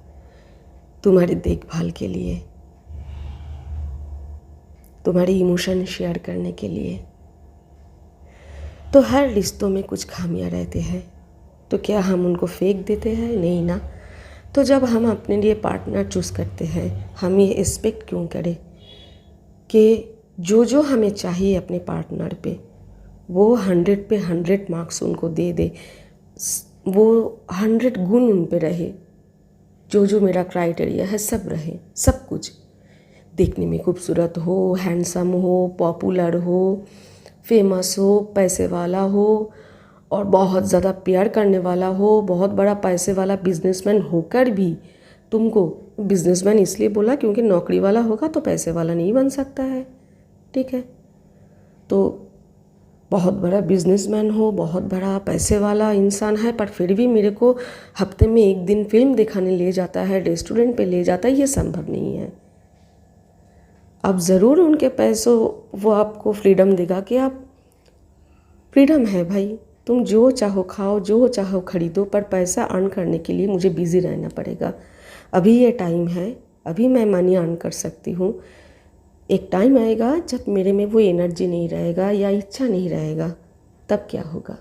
तुम्हारी देखभाल के लिए, तुम्हारी इमोशन शेयर करने के लिए। तो हर रिश्तों में कुछ खामियां रहते हैं, तो क्या हम उनको फेंक देते हैं? नहीं ना। तो जब हम अपने लिए पार्टनर चूज़ करते हैं, हम ये एक्सपेक्ट क्यों करें कि जो हमें चाहिए अपने पार्टनर पे, वो 100 पे 100 मार्क्स उनको दे दे, वो 100 गुण उन पे रहे, जो मेरा क्राइटेरिया है सब रहे, सब कुछ देखने में खूबसूरत हो, हैंडसम हो, पॉपुलर हो, फेमस हो, पैसे वाला हो और बहुत ज़्यादा प्यार करने वाला हो, बहुत बड़ा पैसे वाला बिजनेसमैन होकर भी तुमको, बिजनेसमैन इसलिए बोला क्योंकि नौकरी वाला होगा तो पैसे वाला नहीं बन सकता है, ठीक है। तो बहुत बड़ा बिजनेसमैन हो, बहुत बड़ा पैसे वाला इंसान है, पर फिर भी मेरे को हफ्ते में एक दिन फिल्म दिखाने ले जाता है, रेस्टोरेंट पे ले जाता है, ये संभव नहीं है। अब ज़रूर उनके पैसों, वो आपको फ्रीडम देगा कि आप, फ्रीडम है भाई, तुम जो चाहो खाओ, जो चाहो खरीदो, पर पैसा अर्न करने के लिए मुझे बिज़ी रहना पड़ेगा। अभी ये टाइम है, अभी मैं मनी अर्न कर सकती हूँ, एक टाइम आएगा जब मेरे में वो एनर्जी नहीं रहेगा या इच्छा नहीं रहेगा, तब क्या होगा।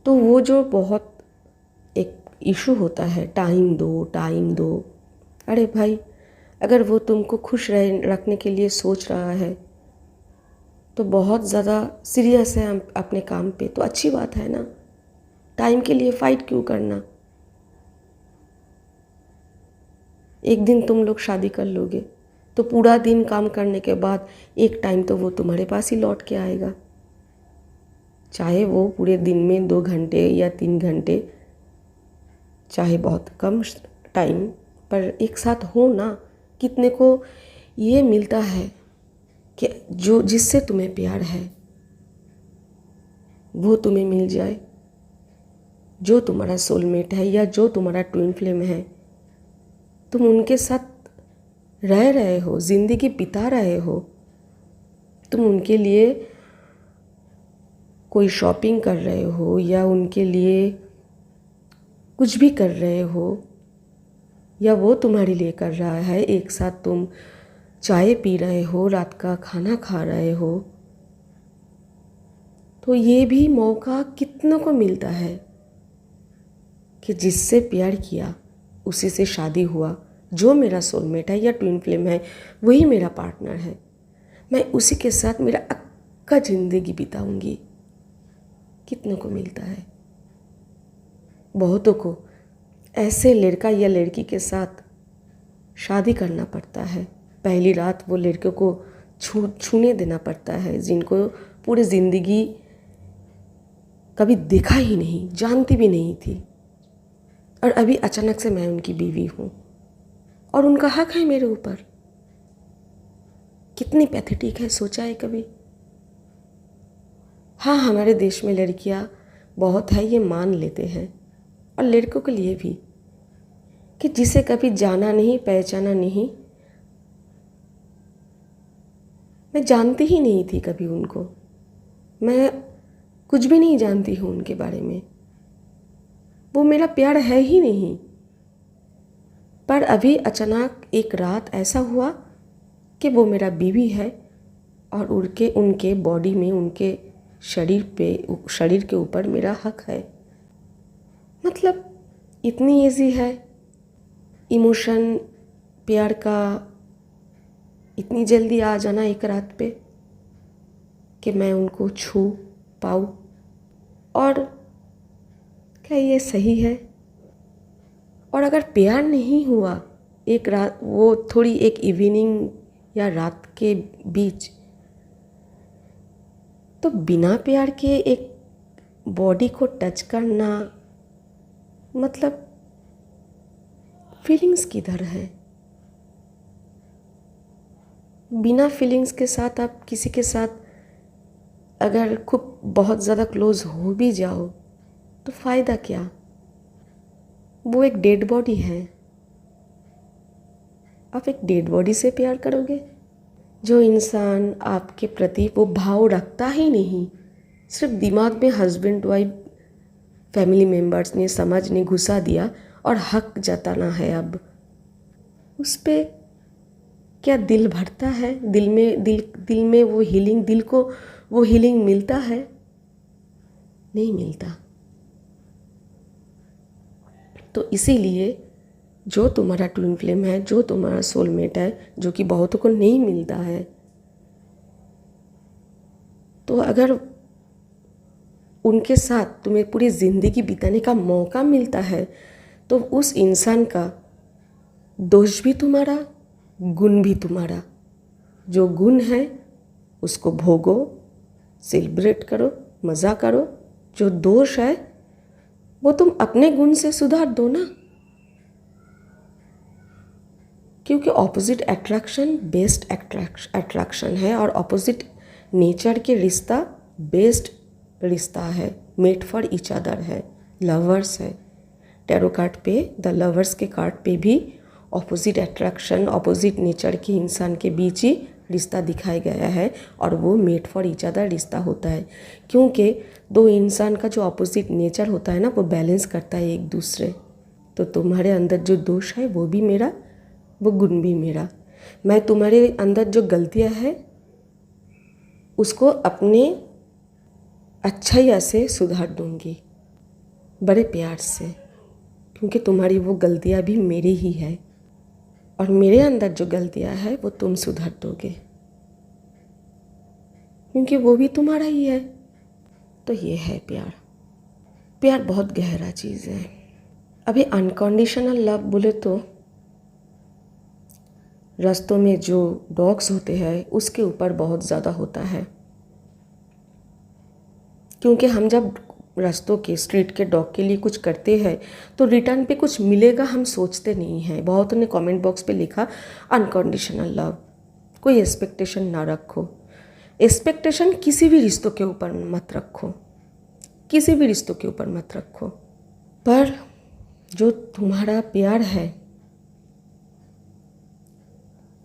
तो वो जो बहुत एक इशू होता है, टाइम दो, टाइम दो। अरे भाई, अगर वो तुमको खुश रखने के लिए सोच रहा है तो बहुत ज़्यादा सीरियस है अपने काम पे, तो अच्छी बात है ना। टाइम के लिए फ़ाइट क्यों करना। एक दिन तुम लोग शादी कर लोगे तो पूरा दिन काम करने के बाद एक टाइम तो वो तुम्हारे पास ही लौट के आएगा, चाहे वो पूरे दिन में 2 घंटे या 3 घंटे, चाहे बहुत कम टाइम, पर एक साथ हो ना। कितने को ये मिलता है कि जो जिससे तुम्हें प्यार है वो तुम्हें मिल जाए, जो तुम्हारा सोलमेट है या जो तुम्हारा ट्विन फ्लेम है, तुम उनके साथ रह रहे हो, ज़िंदगी बिता रहे हो, तुम उनके लिए कोई शॉपिंग कर रहे हो या उनके लिए कुछ भी कर रहे हो या वो तुम्हारे लिए कर रहा है, एक साथ तुम चाय पी रहे हो, रात का खाना खा रहे हो, तो ये भी मौका कितनों को मिलता है। कि जिससे प्यार किया उसी से शादी हुआ, जो मेरा सोलमेट है या ट्विन फ्लेम है वही मेरा पार्टनर है, मैं उसी के साथ मेरा अक्का ज़िंदगी बिताऊंगी। कितनों को मिलता है? बहुतों को ऐसे लड़का या लड़की के साथ शादी करना पड़ता है। पहली रात वो लड़के को छूने देना पड़ता है, जिनको पूरी ज़िंदगी कभी देखा ही नहीं, जानती भी नहीं थी, और अभी अचानक से मैं उनकी बीवी हूँ और उनका हक है मेरे ऊपर। कितनी पैथेटिक है, सोचा है कभी? हाँ, हमारे देश में लड़कियाँ बहुत है, ये मान लेते हैं, और लड़कों के लिए भी, कि जिसे कभी जाना नहीं, पहचाना नहीं, मैं जानती ही नहीं थी कभी उनको, मैं कुछ भी नहीं जानती हूँ उनके बारे में, वो मेरा प्यार है ही नहीं। पर अभी अचानक एक रात ऐसा हुआ कि वो मेरा बीवी है और उनके बॉडी में, उनके शरीर के ऊपर मेरा हक है। मतलब इतनी ईजी है इमोशन प्यार का, इतनी जल्दी आ जाना एक रात पे कि मैं उनको छू पाऊँ। और क्या ये सही है? और अगर प्यार नहीं हुआ एक रात, वो थोड़ी एक इवनिंग या रात के बीच, तो बिना प्यार के एक बॉडी को टच करना, मतलब फीलिंग्स किधर है? बिना फीलिंग्स के साथ आप किसी के साथ अगर खूब बहुत ज़्यादा क्लोज हो भी जाओ तो फ़ायदा क्या? वो एक डेड बॉडी है। आप एक डेड बॉडी से प्यार करोगे? जो इंसान आपके प्रति वो भाव रखता ही नहीं, सिर्फ दिमाग में हस्बैंड वाइफ फैमिली मेम्बर्स ने, समाज ने घुसा दिया और हक जताना है, अब उस पे क्या दिल भरता है? दिल में वो हीलिंग, दिल को वो हीलिंग मिलता है? नहीं मिलता। तो इसीलिए जो तुम्हारा ट्विन फ्लेम है, जो तुम्हारा सोलमेट है, जो कि बहुतों को नहीं मिलता है, तो अगर उनके साथ तुम्हें पूरी ज़िंदगी बिताने का मौका मिलता है, तो उस इंसान का दोष भी तुम्हारा, गुण भी तुम्हारा। जो गुण है उसको भोगो, सेलिब्रेट करो, मज़ा करो। जो दोष है वो तुम अपने गुण से सुधार दो ना, क्योंकि ऑपोजिट अट्रैक्शन बेस्ट अट्रैक्शन है, और ऑपोजिट नेचर के रिश्ता बेस्ट रिश्ता है, मेट फॉर ईच अदर है, लवर्स है। टैरो कार्ड पे, द लवर्स के कार्ड पे भी ऑपोजिट अट्रैक्शन, ऑपोजिट नेचर के इंसान के बीच ही रिश्ता दिखाया गया है, और वो मेट फॉर ईच अदर रिश्ता होता है, क्योंकि दो इंसान का जो ऑपोजिट नेचर होता है ना, वो बैलेंस करता है एक दूसरे। तो तुम्हारे अंदर जो दोष है वो भी मेरा, वो गुण भी मेरा। मैं तुम्हारे अंदर जो गलतियां है उसको अपने अच्छाइया से सुधार दूंगी, बड़े प्यार से, क्योंकि तुम्हारी वो गलतियां भी मेरी ही है, और मेरे अंदर जो गलतियां है वो तुम सुधार दोगे, क्योंकि वो भी तुम्हारा ही है। तो ये है प्यार। प्यार बहुत गहरा चीज़ है। अभी अनकंडीशनल लव बोले तो रास्तों में जो डॉग्स होते हैं उसके ऊपर बहुत ज़्यादा होता है, क्योंकि हम जब रास्तों के, स्ट्रीट के डॉग के लिए कुछ करते हैं तो रिटर्न पे कुछ मिलेगा हम सोचते नहीं हैं। बहुत ने कमेंट बॉक्स पे लिखा अनकंडीशनल लव, कोई एक्सपेक्टेशन ना रखो। एक्सपेक्टेशन किसी भी रिश्तों के ऊपर मत रखो, किसी भी रिश्तों के ऊपर मत रखो। पर जो तुम्हारा प्यार है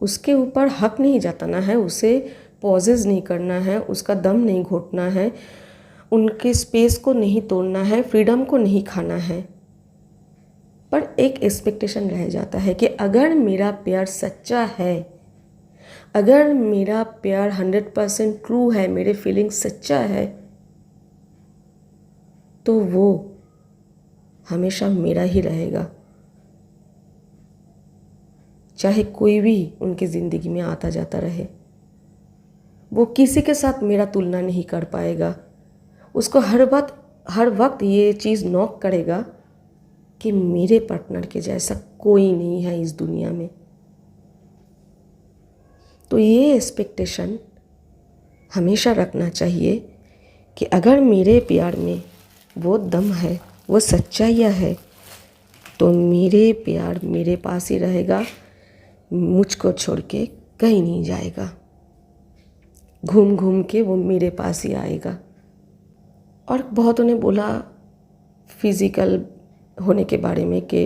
उसके ऊपर हक नहीं जताना है, उसे पॉजेज नहीं करना है, उसका दम नहीं घोटना है, उनके स्पेस को नहीं तोड़ना है, फ्रीडम को नहीं खाना है। पर एक एक्सपेक्टेशन रह जाता है कि अगर मेरा प्यार सच्चा है, अगर मेरा प्यार 100% ट्रू है, मेरे फीलिंग सच्चा है, तो वो हमेशा मेरा ही रहेगा, चाहे कोई भी उनकी ज़िंदगी में आता जाता रहे। वो किसी के साथ मेरा तुलना नहीं कर पाएगा। उसको हर वक्त ये चीज़ नॉक करेगा कि मेरे पार्टनर के जैसा कोई नहीं है इस दुनिया में। तो ये एक्सपेक्टेशन हमेशा रखना चाहिए कि अगर मेरे प्यार में वो दम है, वो सच्चाइयाँ है, तो मेरे प्यार मेरे पास ही रहेगा, मुझको छोड़ के कहीं नहीं जाएगा। घूम घूम के वो मेरे पास ही आएगा। और बहुतों ने बोला फिज़िकल होने के बारे में कि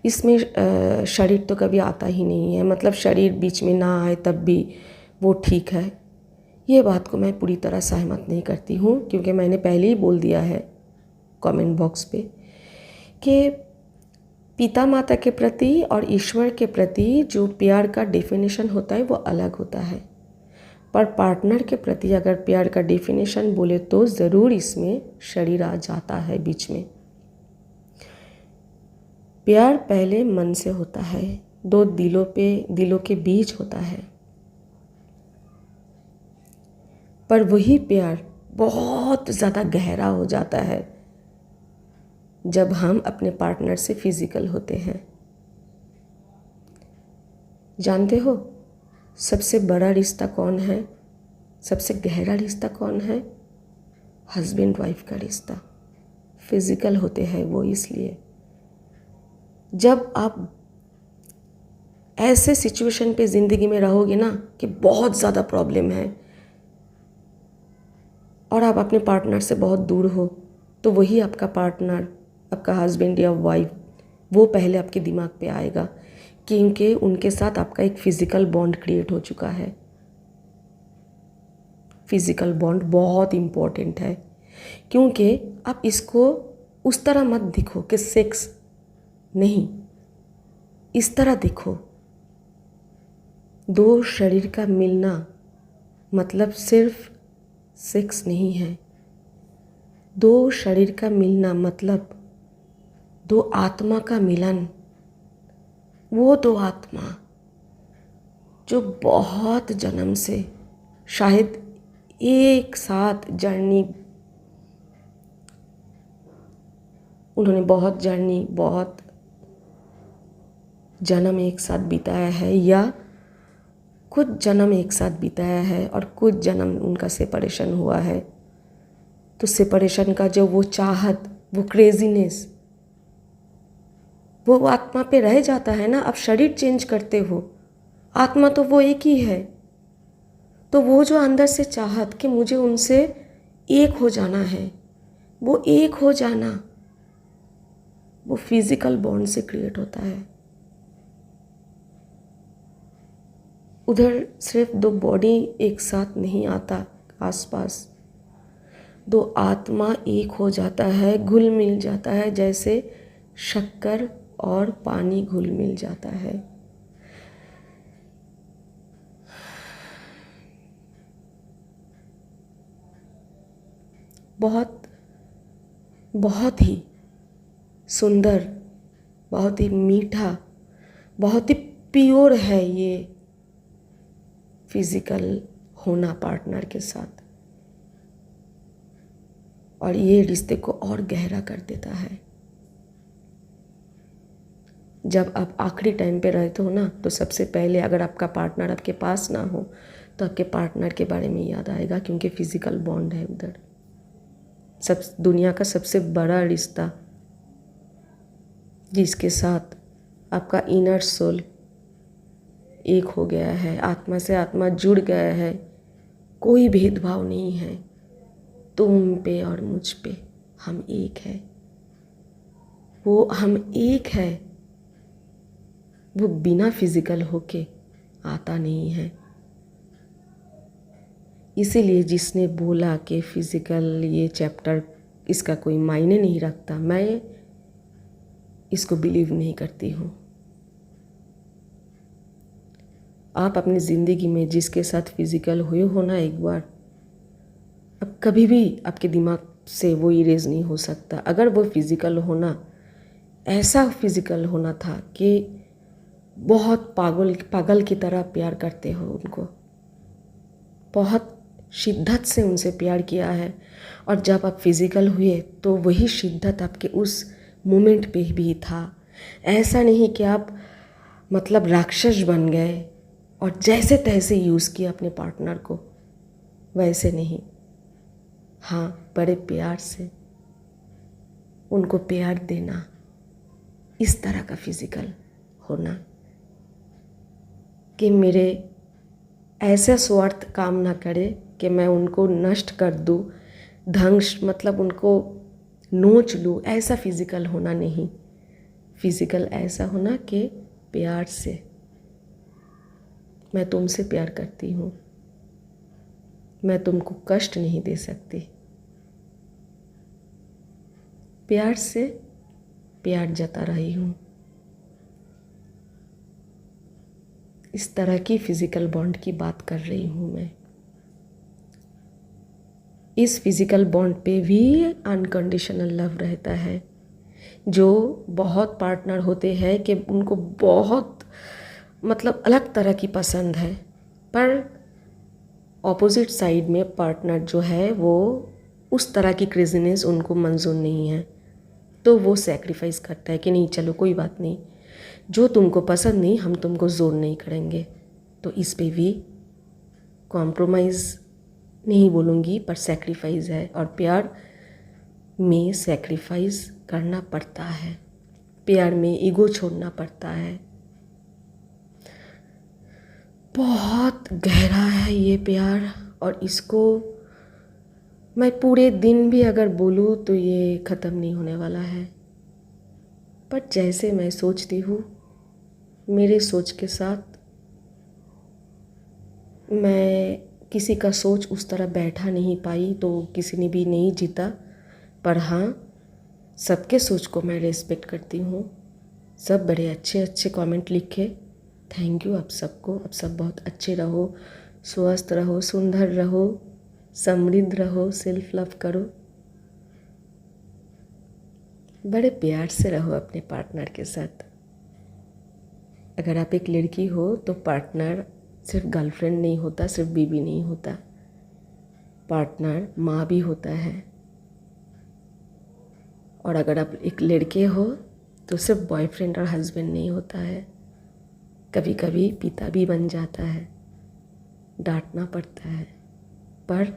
इसमें शरीर तो कभी आता ही नहीं है, मतलब शरीर बीच में ना आए तब भी वो ठीक है। ये बात को मैं पूरी तरह सहमत नहीं करती हूँ, क्योंकि मैंने पहले ही बोल दिया है कमेंट बॉक्स पे कि पिता माता के प्रति और ईश्वर के प्रति जो प्यार का डेफिनेशन होता है वो अलग होता है। पर पार्टनर के प्रति अगर प्यार का डेफिनेशन बोले तो ज़रूर इसमें शरीर आ जाता है बीच में। प्यार पहले मन से होता है, दो दिलों के बीच होता है। पर वही प्यार बहुत ज़्यादा गहरा हो जाता है जब हम अपने पार्टनर से फिज़िकल होते हैं। जानते हो सबसे बड़ा रिश्ता कौन है? सबसे गहरा रिश्ता कौन है? हस्बैंड वाइफ का रिश्ता। फिज़िकल होते हैं वो इसलिए, जब आप ऐसे सिचुएशन पे ज़िंदगी में रहोगे ना कि बहुत ज़्यादा प्रॉब्लम है और आप अपने पार्टनर से बहुत दूर हो, तो वही आपका पार्टनर, आपका हस्बैंड या वाइफ, वो पहले आपके दिमाग पे आएगा, क्योंकि उनके साथ आपका एक फ़िज़िकल बॉन्ड क्रिएट हो चुका है। फ़िज़िकल बॉन्ड बहुत इम्पॉर्टेंट है, क्योंकि आप इसको उस तरह मत दिखो कि सेक्स नहीं, इस तरह देखो, दो शरीर का मिलना मतलब सिर्फ सेक्स नहीं है। दो शरीर का मिलना मतलब दो आत्मा का मिलन। वो दो आत्मा जो बहुत जन्म से शायद एक साथ जर्नी, उन्होंने बहुत जन्म एक साथ बिताया है, या कुछ जन्म एक साथ बिताया है और कुछ जन्म उनका सेपरेशन हुआ है। तो सेपरेशन का जो वो चाहत, वो क्रेजीनेस, वो आत्मा पे रह जाता है ना। आप शरीर चेंज करते हो, आत्मा तो वो एक ही है। तो वो जो अंदर से चाहत कि मुझे उनसे एक हो जाना है, वो एक हो जाना, वो फिज़िकल बॉन्ड से क्रिएट होता है। उधर सिर्फ दो बॉडी एक साथ नहीं आता आसपास, दो आत्मा एक हो जाता है, घुल मिल जाता है, जैसे शक्कर और पानी घुल मिल जाता है। बहुत बहुत ही सुंदर, बहुत ही मीठा, बहुत ही प्योर है ये फिज़िकल होना पार्टनर के साथ, और ये रिश्ते को और गहरा कर देता है। जब आप आखिरी टाइम पे रहते हो ना, तो सबसे पहले अगर आपका पार्टनर आपके पास ना हो तो आपके पार्टनर के बारे में याद आएगा, क्योंकि फिज़िकल बॉन्ड है उधर। सब दुनिया का सबसे बड़ा रिश्ता जिसके साथ आपका इनर सोल एक हो गया है, आत्मा से आत्मा जुड़ गया है, कोई भेदभाव नहीं है, तुम पे और मुझ पे हम एक है। वो हम एक है, वो बिना फिज़िकल होके आता नहीं है। इसीलिए जिसने बोला कि फ़िज़िकल ये चैप्टर इसका कोई मायने नहीं रखता, मैं इसको बिलीव नहीं करती हूँ। आप अपनी ज़िंदगी में जिसके साथ फिज़िकल हुए हो ना एक बार, अब कभी भी आपके दिमाग से वो इरेज नहीं हो सकता। अगर वो फिज़िकल होना ऐसा फिज़िकल होना था कि बहुत पागल की तरह प्यार करते हो उनको, बहुत शिद्दत से उनसे प्यार किया है। और जब आप फिज़िकल हुए तो वही शिद्दत आपके उस मोमेंट पे भी था। ऐसा नहीं कि आप मतलब राक्षस बन गए और जैसे तैसे यूज़ किया अपने पार्टनर को, वैसे नहीं। हाँ, बड़े प्यार से उनको प्यार देना, इस तरह का फिज़िकल होना कि मेरे ऐसा स्वार्थ काम ना करे कि मैं उनको नष्ट कर दूँ, ध्वंस मतलब उनको नोच लूँ, ऐसा फिज़िकल होना नहीं। फिज़िकल ऐसा होना कि प्यार से, मैं तुमसे प्यार करती हूँ, मैं तुमको कष्ट नहीं दे सकती, प्यार से प्यार जता रही हूँ। इस तरह की फिज़िकल बॉन्ड की बात कर रही हूँ मैं। इस फिज़िकल बॉन्ड पे भी अनकंडीशनल लव रहता है। जो बहुत पार्टनर होते हैं कि उनको बहुत मतलब अलग तरह की पसंद है, पर ऑपोजिट साइड में पार्टनर जो है वो उस तरह की क्रेजीनेस उनको मंजूर नहीं है, तो वो सैक्रिफाइस करता है कि नहीं चलो कोई बात नहीं, जो तुमको पसंद नहीं हम तुमको जोर नहीं करेंगे। तो इस पे भी कॉम्प्रोमाइज़ नहीं बोलूँगी, पर सैक्रिफाइस है, और प्यार में सैक्रिफाइस करना पड़ता है, प्यार में ईगो छोड़ना पड़ता है। बहुत गहरा है ये प्यार, और इसको मैं पूरे दिन भी अगर बोलूँ तो ये ख़त्म नहीं होने वाला है। पर जैसे मैं सोचती हूँ, मेरे सोच के साथ मैं किसी का सोच उस तरह बैठा नहीं पाई, तो किसी ने भी नहीं जीता। पर हाँ, सबके सोच को मैं रेस्पेक्ट करती हूँ। सब बड़े अच्छे अच्छे कमेंट लिखे, थैंक यू आप सबको। आप सब बहुत अच्छे रहो, स्वस्थ रहो, सुंदर रहो, समृद्ध रहो, सेल्फ लव करो, बड़े प्यार से रहो अपने पार्टनर के साथ। अगर आप एक लड़की हो तो पार्टनर सिर्फ गर्लफ्रेंड नहीं होता, सिर्फ बीवी नहीं होता, पार्टनर माँ भी होता है। और अगर आप एक लड़के हो तो सिर्फ बॉयफ्रेंड और हस्बैंड नहीं होता है, कभी कभी पिता भी बन जाता है। डांटना पड़ता है, पर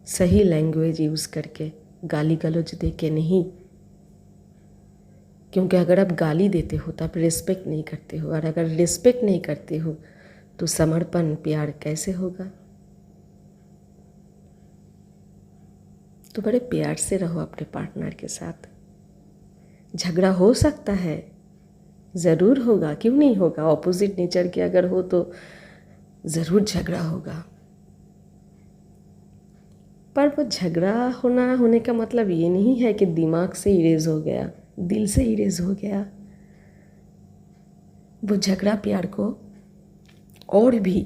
सही लैंग्वेज यूज़ करके, गाली गलौज दे के नहीं। क्योंकि अगर आप गाली देते हो तो आप रिस्पेक्ट नहीं करते हो, और अगर रिस्पेक्ट नहीं करते हो तो समर्पण प्यार कैसे होगा। तो बड़े प्यार से रहो अपने पार्टनर के साथ। झगड़ा हो सकता है, ज़रूर होगा, क्यों नहीं होगा। ऑपोजिट नेचर के अगर हो तो ज़रूर झगड़ा होगा, पर वो झगड़ा होने का मतलब ये नहीं है कि दिमाग से इरेज हो गया, दिल से इरेज हो गया। वो झगड़ा प्यार को और भी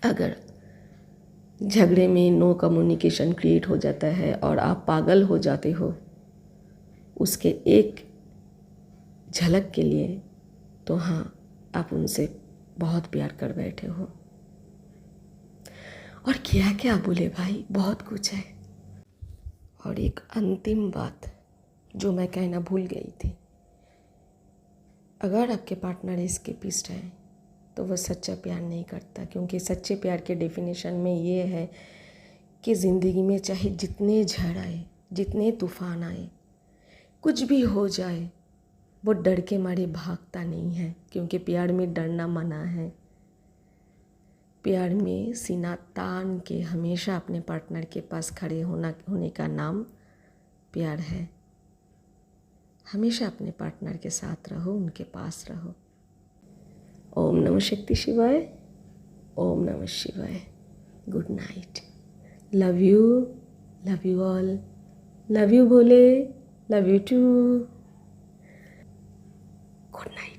अगर झगड़े में नो कम्युनिकेशन क्रिएट हो जाता है और आप पागल हो जाते हो उसके एक झलक के लिए, तो हाँ, आप उनसे बहुत प्यार कर बैठे हो। और क्या क्या बोले भाई, बहुत कुछ है। और एक अंतिम बात जो मैं कहना भूल गई थी, अगर आपके पार्टनर एस्केपिस्ट है तो वह सच्चा प्यार नहीं करता। क्योंकि सच्चे प्यार के डेफिनेशन में ये है कि ज़िंदगी में चाहे जितने झड़ आए, जितने तूफ़ान आए, कुछ भी हो जाए, वो डर के मारे भागता नहीं है। क्योंकि प्यार में डरना मना है। प्यार में सीना तान के हमेशा अपने पार्टनर के पास खड़े होने का नाम प्यार है। हमेशा अपने पार्टनर के साथ रहो, उनके पास रहो। ओम नमः शक्ति शिवाय, ओम नमः शिवाय। Good night. Love you all. Love you Bhole, love you too. Good night.